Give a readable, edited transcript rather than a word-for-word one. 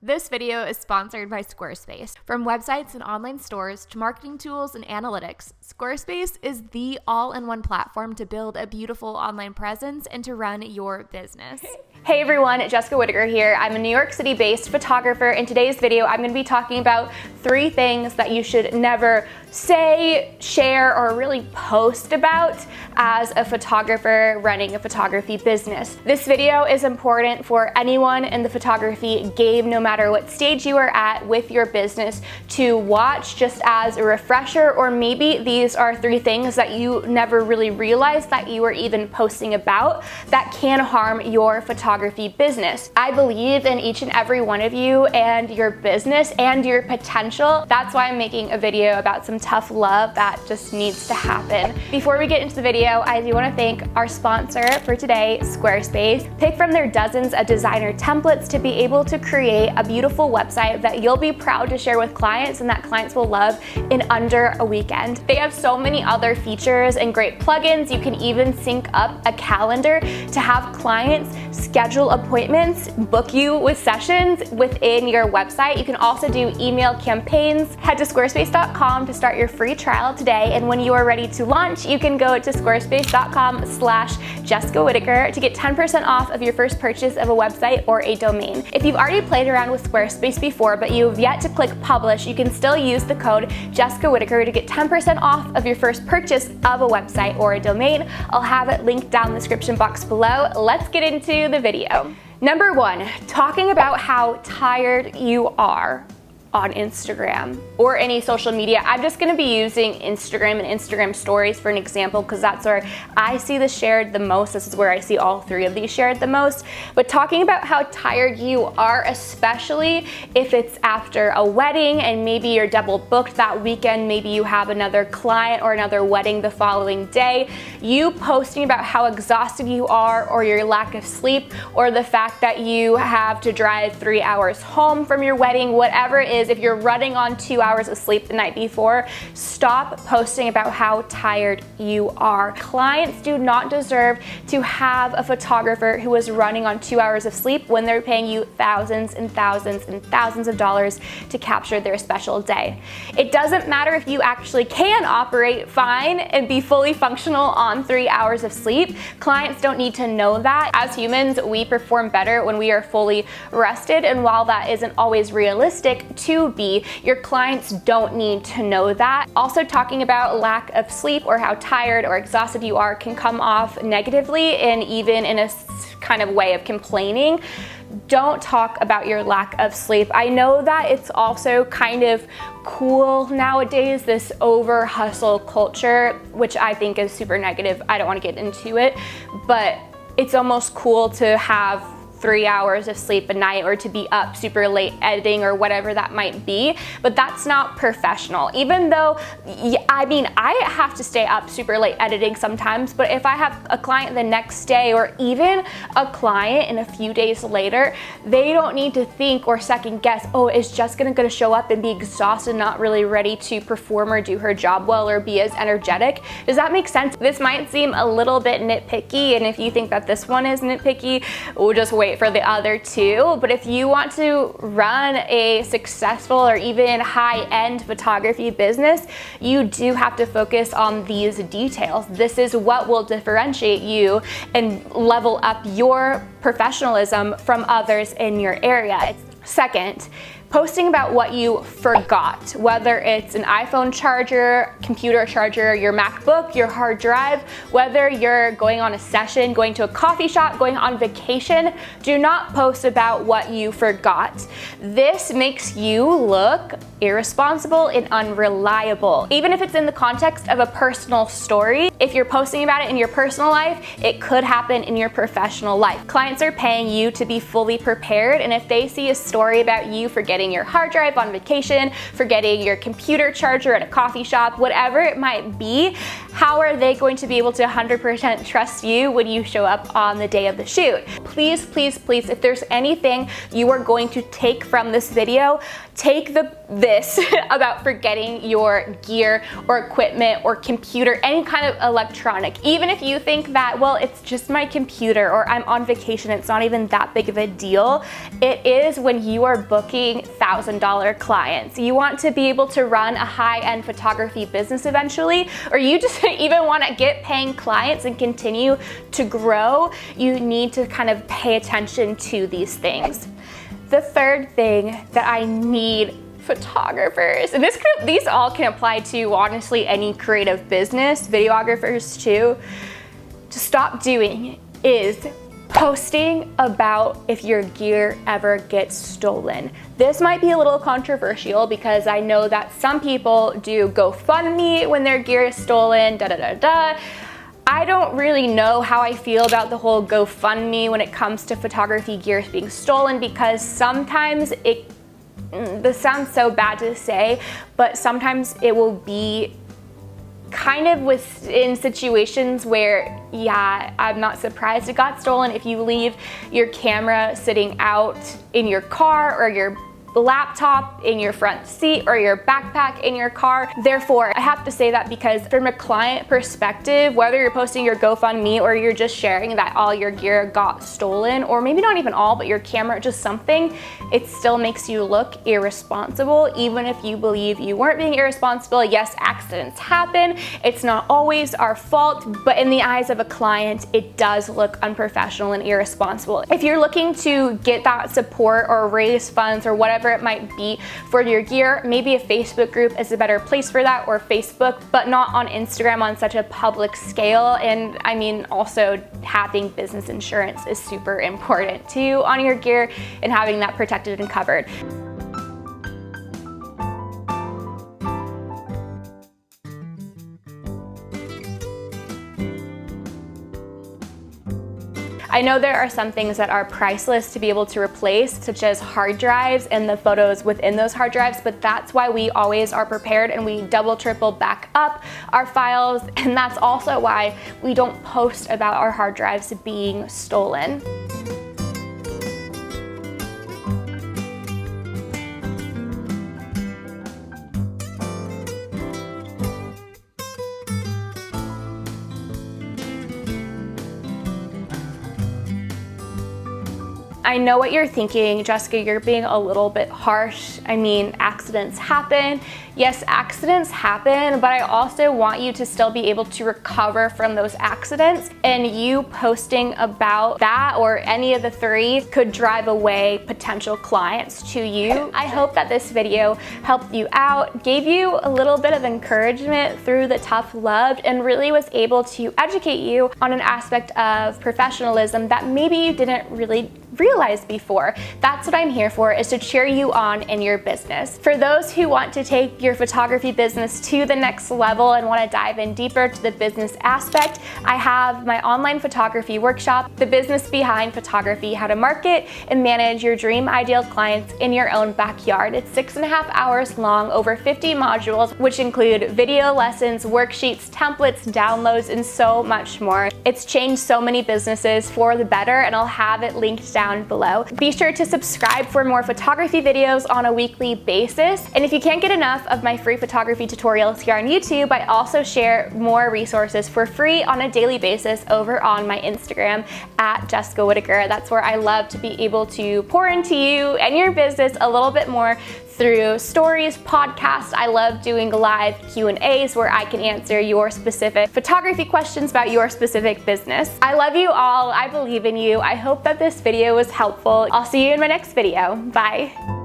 This video is sponsored by Squarespace. From websites and online stores to marketing tools and analytics, Squarespace is the all-in-one platform to build a beautiful online presence and to run your business. Hey everyone, Jessica Whitaker here. I'm a New York City-based photographer. In today's video, I'm going to be talking about 3 things that you should never say, share, or really post about as a photographer running a photography business. This video is important for anyone in the photography game, no matter what stage you are at with your business, to watch just as a refresher, or maybe these are 3 things that you never really realized that you were even posting about that can harm your photography business. I believe in each and every one of you and your business and your potential. That's why I'm making a video about some tough love that just needs to happen. Before we get into the video, I do want to thank our sponsor for today, Squarespace. Pick from their dozens of designer templates to be able to create a beautiful website that you'll be proud to share with clients and that clients will love in under a weekend. They have so many other features and great plugins. You can even sync up a calendar to have clients schedule appointments, book you with sessions within your website. You can also do email campaigns. Head to squarespace.com to start your free trial today, and when you are ready to launch, you can go to squarespace.com/Jessica Whitaker to get 10% off of your first purchase of a website or a domain. If you've already played around with Squarespace before, but you've yet to click publish, you can still use the code Jessica Whitaker to get 10% off of your first purchase of a website or a domain. I'll have it linked down in the description box below. Let's get into the video. Number 1, talking about how tired you are on Instagram or any social media. I'm just gonna be using Instagram and Instagram stories for an example because that's where I see this shared the most. This is where I see all 3 of these shared the most. But talking about how tired you are, especially if it's after a wedding and maybe you're double booked that weekend, maybe you have another client or another wedding the following day, you posting about how exhausted you are or your lack of sleep or the fact that you have to drive 3 hours home from your wedding, whatever it is. If you're running on 2 hours of sleep the night before, stop posting about how tired you are. Clients do not deserve to have a photographer who is running on 2 hours of sleep when they're paying you thousands and thousands and thousands of dollars to capture their special day. It doesn't matter if you actually can operate fine and be fully functional on 3 hours of sleep. Clients don't need to know that. As humans, we perform better when we are fully rested, and while that isn't always realistic to be, your clients don't need to know that. Also, talking about lack of sleep or how tired or exhausted you are can come off negatively and even in a kind of way of complaining. Don't talk about your lack of sleep. I know that it's also kind of cool nowadays, this over hustle culture, which I think is super negative. I don't want to get into it, but it's almost cool to have 3 hours of sleep a night or to be up super late editing or whatever that might be, but that's not professional. Even though, I mean, I have to stay up super late editing sometimes, but if I have a client the next day or even a client in a few days later, they don't need to think or second guess, oh, is Jessica gonna show up and be exhausted, not really ready to perform or do her job well or be as energetic? Does that make sense? This might seem a little bit nitpicky, and if you think that this one is nitpicky, we'll just wait for the other 2. But if you want to run a successful or even high-end photography business, you do have to focus on these details. This is what will differentiate you and level up your professionalism from others in your area. Second, posting about what you forgot, whether it's an iPhone charger, computer charger, your MacBook, your hard drive, whether you're going on a session, going to a coffee shop, going on vacation, do not post about what you forgot. This makes you look irresponsible and unreliable. Even if it's in the context of a personal story, if you're posting about it in your personal life, it could happen in your professional life. Clients are paying you to be fully prepared, and if they see a story about you forgetting your hard drive on vacation, forgetting your computer charger at a coffee shop, whatever it might be, how are they going to be able to 100% trust you when you show up on the day of the shoot? Please, please, please, if there's anything you are going to take from this video, take this about forgetting your gear or equipment or computer, any kind of electronic. Even if you think that, well, it's just my computer or I'm on vacation, it's not even that big of a deal. It is when when you are booking $1,000 clients. You want to be able to run a high-end photography business eventually, or you just even want to get paying clients and continue to grow. You need to kind of pay attention to these things. The third thing that I need photographers, and these all can apply to honestly any creative business, videographers too, to stop doing is posting about if your gear ever gets stolen. This might be a little controversial because I know that some people do GoFundMe when their gear is stolen, I don't really know how I feel about the whole GoFundMe when it comes to photography gear being stolen, because sometimes this sounds so bad to say, but sometimes it will be kind of within situations where, yeah, I'm not surprised it got stolen if you leave your camera sitting out in your car, or your laptop in your front seat, or your backpack in your car. Therefore, I have to say that because from a client perspective, whether you're posting your GoFundMe or you're just sharing that all your gear got stolen, or maybe not even all, but your camera, just something, it still makes you look irresponsible, even if you believe you weren't being irresponsible. Yes, accidents happen. It's not always our fault, but in the eyes of a client, it does look unprofessional and irresponsible. If you're looking to get that support or raise funds or whatever it might be for your gear, maybe a Facebook group is a better place for that, or Facebook, but not on Instagram on such a public scale. And I mean, also having business insurance is super important too on your gear, and having that protected and covered. I know there are some things that are priceless to be able to replace, such as hard drives and the photos within those hard drives, but that's why we always are prepared and we double, triple back up our files, and that's also why we don't post about our hard drives being stolen. I know what you're thinking, Jessica, you're being a little bit harsh. I mean, accidents happen. Yes, accidents happen, but I also want you to still be able to recover from those accidents, and you posting about that or any of the three could drive away potential clients to you. I hope that this video helped you out, gave you a little bit of encouragement through the tough love, and really was able to educate you on an aspect of professionalism that maybe you didn't really realized before. That's what I'm here for, is to cheer you on in your business. For those who want to take your photography business to the next level and want to dive in deeper to the business aspect, I have my online photography workshop, The Business Behind Photography: How to Market and Manage Your Dream Ideal Clients in Your Own Backyard. It's 6.5 hours long, over 50 modules, which include video lessons, worksheets, templates, downloads, and so much more. It's changed so many businesses for the better, and I'll have it linked down below. Be sure to subscribe for more photography videos on a weekly basis. And if you can't get enough of my free photography tutorials here on YouTube, I also share more resources for free on a daily basis over on my Instagram at Jessica Whitaker. That's where I love to be able to pour into you and your business a little bit more through stories, podcasts. I love doing live Q&As where I can answer your specific photography questions about your specific business. I love you all. I believe in you. I hope that this video was helpful. I'll see you in my next video. Bye.